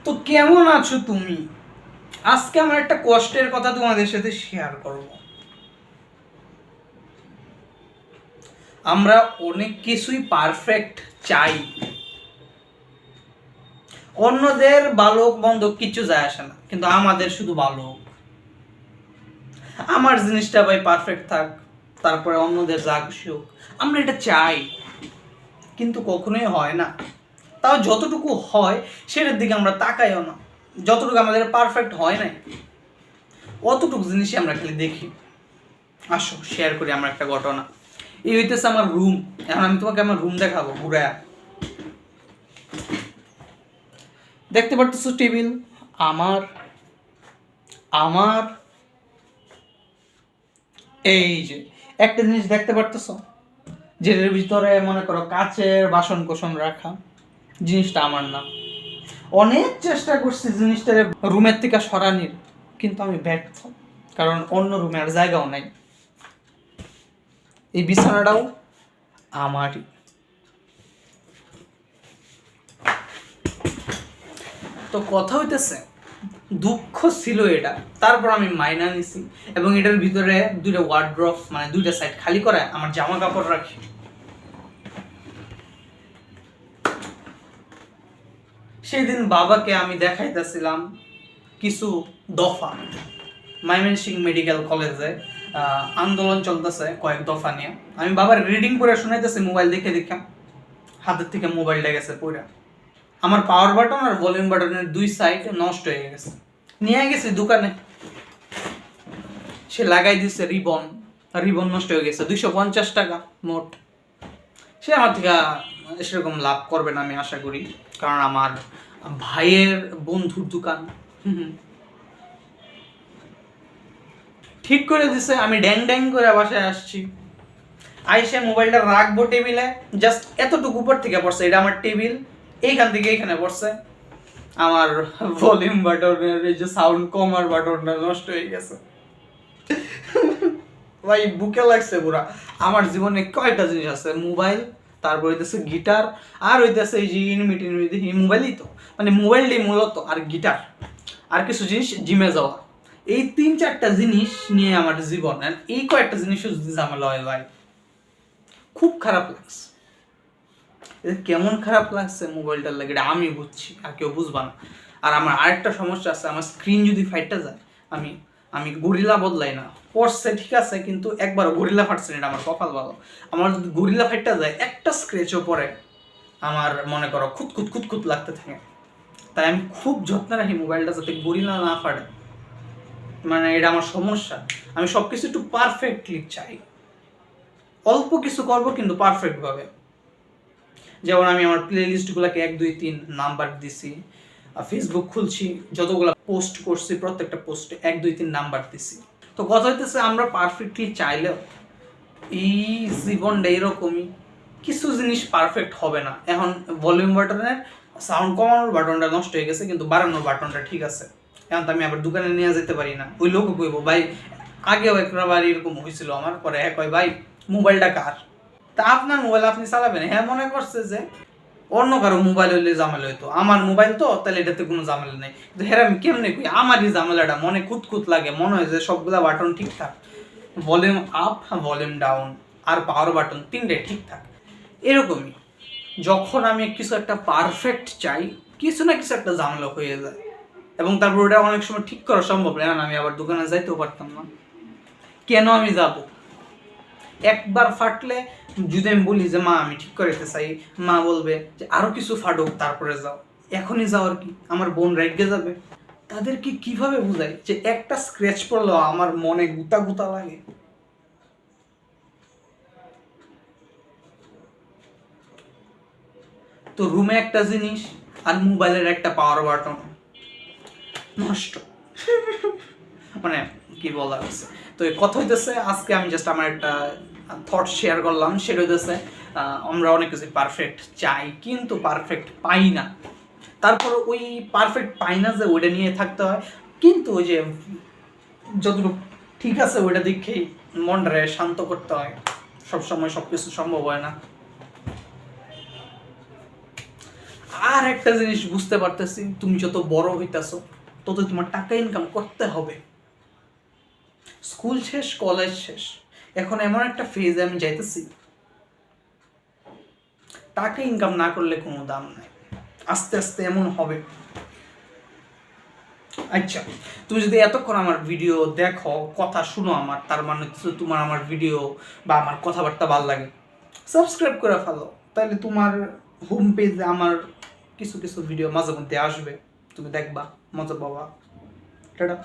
তো কেমন আছো তুমি? আজকে আমার একটা কষ্টের কথা তোমাদের সাথে শেয়ার করব। আমরা অনেক কিছুই পারফেক্ট চাই, অন্যদের ভালো মন্দ কিছু যায় আসে না, কিন্তু আমাদের শুধু ভালো হোক। আমার জিনিসটা ভাই পারফেক্ট থাক, তারপরে অন্যদের যা খুশি হোক, আমরা এটা চাই, কিন্তু কখনোই হয় না। তাও যতটুকু হয় সেটার দিকে আমরা তাকাইও না। যতটুকু আমাদের পারফেক্ট হয় নাই অতটুকু জিনিসই আমরা খালি দেখি। আসো শেয়ার করি আমরা একটা ঘটনা। এই হইতেছে আমার রুম। এখন আমি তোমাকে আমার রুম দেখাবো ঘুরায়া। দেখতে পারতেছো টেবিল আমার আমার এই যে একটা জিনিস দেখতে পারতেছো, যেটার ভিতরে মনে করো কাচের বাসন কোসন রাখা, জিনিসটা আমার না। অনেক চেষ্টা করছি জিনিসটা রুমের থেকে সরানির, কিন্তু আমি ব্যর্থ, কারণ অন্য রুমে আর জায়গাও নাই। এই বিছানাটাও আমারই। তো কথা হইতেছে, দুঃখ ছিল এটা, তারপর আমি মাইনা নিছি এবং এটার ভিতরে দুইটা ওয়ার্ড্রপ, মানে দুইটা সাইড খালি করে আমার জামা কাপড় রাখি। সেই দিন বাবাকে আমি দেখাইতেছিলাম কিছু দফা। ময়মনসিংহ মেডিকেল কলেজে আন্দোলন চলতেছে কয়েক দফা নিয়ে। আমি বাবার রিডিং করে শোনাইতেছি, মোবাইল দেখে দেখে হাতের থেকে মোবাইলটা গেছে পড়ে। আমার পাওয়ার বাটন আর ভলিউম বাটনের দুই সাইড নষ্ট হয়ে গেছে। নিয়ে গেছি দোকানে, সে লাগাই দিচ্ছে রিবন নষ্ট হয়ে গেছে, 250 টাকা মোট। সে আমার থেকে সেরকম লাভ করবে না আমি আশা করি, কারণ আমার ভাইয়ের বন্ধুর দোকান। ঠিক করে দিছে। আমি ড্যাং ড্যাং করে বাসায় আসছি, আইসে মোবাইলটা রাখবো টেবিলে, জাস্ট এতটুকু উপর থেকে পড়ছে, এটা আমার টেবিল, এইখান থেকে এইখানে পড়ছে। আমার ভলিউম বাটনের এই যে সাউন্ড কমার বাটনটা নষ্ট হয়ে গেছে। ভাই বুকে লাগছে পুরা। আমার জীবনে কয়টা জিনিস আছে, মোবাইল, তারপর হইতেছে গিটার, আর হইতেছে এই যে ইনমিটি মোবাইলই তো, মানে মোবাইলটাই মূলত, আর গিটার, আর কিছু জিনিস জিমে যাওয়া। এই 3-4টা জিনিস নিয়ে আমার জীবন, আর এই কয়েকটা জিনিসও যদি ঝামেলা হয় ভাই, খুব খারাপ লাগছে। কেমন খারাপ লাগছে মোবাইলটার লাগে আমি বুঝছি, আর কেউ বুঝবা না। আর আমার আরেকটা সমস্যা আছে, আমার স্ক্রিন যদি ফাইটটা যায়, আমি আমি গরিলা বদলাই না। পড়ছে ঠিক আছে, কিন্তু একবারও গরিলা ফাটছে না, এটা আমার কপাল ভালো। আমার যদি গরিলা ফাইটটা যায়, একটা স্ক্র্যাচও পড়ে, আমার মনে করো খুঁতখুত খুঁতখুত লাগতে থাকে। তাই আমি খুব যত্ন রাখি মোবাইলটা যাতে গরিলা না ফাটে। মানে এটা আমার সমস্যা, আমি সব কিছু একটু পারফেক্টলি চাই। অল্প কিছু করবো কিন্তু পারফেক্ট ভাবে। যেমন আমি আমার প্লে লিস্টগুলোকে 1, 2, 3 নাম্বার দিছি, ফেসবুক খুলছি, যতগুলো পোস্ট করছি প্রত্যেকটা পোস্টে 1, 2, 3 নাম্বার দিছি। তো কথা হইতেছে, আমরা পারফেক্টলি চাইলেও এই জীবনটা এরকমই, কিছু জিনিস পারফেক্ট হবে না। এখন ভলিউম বাটনের সাউন্ড কমানোর বাটনটা নষ্ট হয়ে গেছে, কিন্তু বাড়ানোর বাটনটা ঠিক আছে। এখন তো আমি আবার দোকানে নিয়ে যেতে পারি না, ওই লোকও কইব ভাই, আগেও একবার এরকম হয়েছিল আমার, পরে কয় ভাই মোবাইলটা কার? তা আপনার মোবাইল আপনি চালাবেন। হ্যাঁ, মনে করছে যে অন্য কারো মোবাইল হইলে ঝামেলা হইতো, আমার মোবাইল তো, তাহলে এটাতে কোনো ঝামেলা নেই। কিন্তু হ্যাঁ আমি কেমনে কই, আমারই ঝামেলাটা, মনে খুঁতখুত লাগে, মনে হয় যে সবগুলা বাটন ঠিকঠাক, ভলিউম আপ, ভলিউম ডাউন, আর পাওয়ার বাটন 3টাই ঠিকঠাক। এরকমই যখন আমি কিছু একটা পারফেক্ট চাই, কিছু না কিছু একটা ঝামেলা হয়ে যায়, এবং তারপর ওটা অনেক সময় ঠিক করা সম্ভব না। আমি আবার দোকানে যাইতেও পারতাম না, কেন আমি যাব? একবার ফাটলে যদি আমি বলি যে মা আমি ঠিক করাইতে চাই, মা বলবে যে আরো কিছু ফাটুক তারপরে যাও। এখনই যাওয়ার কি? আমার বোন রেগে যাবে। তাদেরকে কিভাবে বুঝাই যে একটা স্ক্র্যাচ পড়লো আমার মনে গুতা গুতা লাগে। তো রুমে একটা জিনিস আর মোবাইলের একটা পাওয়ার বাটন নষ্ট। মানে কি বলা হচ্ছে। তো এই কথা হইতেছে, আজকে আমি জাস্ট আমার একটা থট শেয়ার করলাম। সেটা হইতেছে, আমরা অনেক কিছু পারফেক্ট চাই কিন্তু পারফেক্ট পাই না। তারপর ওই পারফেক্ট পাই না যে ওইটা নিয়ে থাকতে হয়, কিন্তু ওই যে যতটুকু ঠিক আছে ওইটা দেখেই মনটারে শান্ত করতে হয়। সবসময় সব কিছু সম্ভব হয় না। আর একটা জিনিস বুঝতে পারতেছি, তুমি যত বড় হইতেছো তত তোমার টাকা ইনকাম করতে হবে। স্কুল শেষ, কলেজ শেষ, এখন এমন একটা ফেজে আমি যাইতেছি, টাকা ইনকাম না করলে কোনো দাম নাই। আস্তে আস্তে এমন হবে। আচ্ছা, তুমি যদি এতক্ষণ আমার ভিডিও দেখো, কথা শুনো আমার, তার মানে হচ্ছে তোমার আমার ভিডিও বা আমার কথাবার্তা ভালো লাগে, সাবস্ক্রাইব করে ফেলো, তাহলে তোমার হোম পেজে আমার কিছু কিছু ভিডিও মাঝে মধ্যে আসবে, তুমি দেখবা, মজা পাবা। টাটা।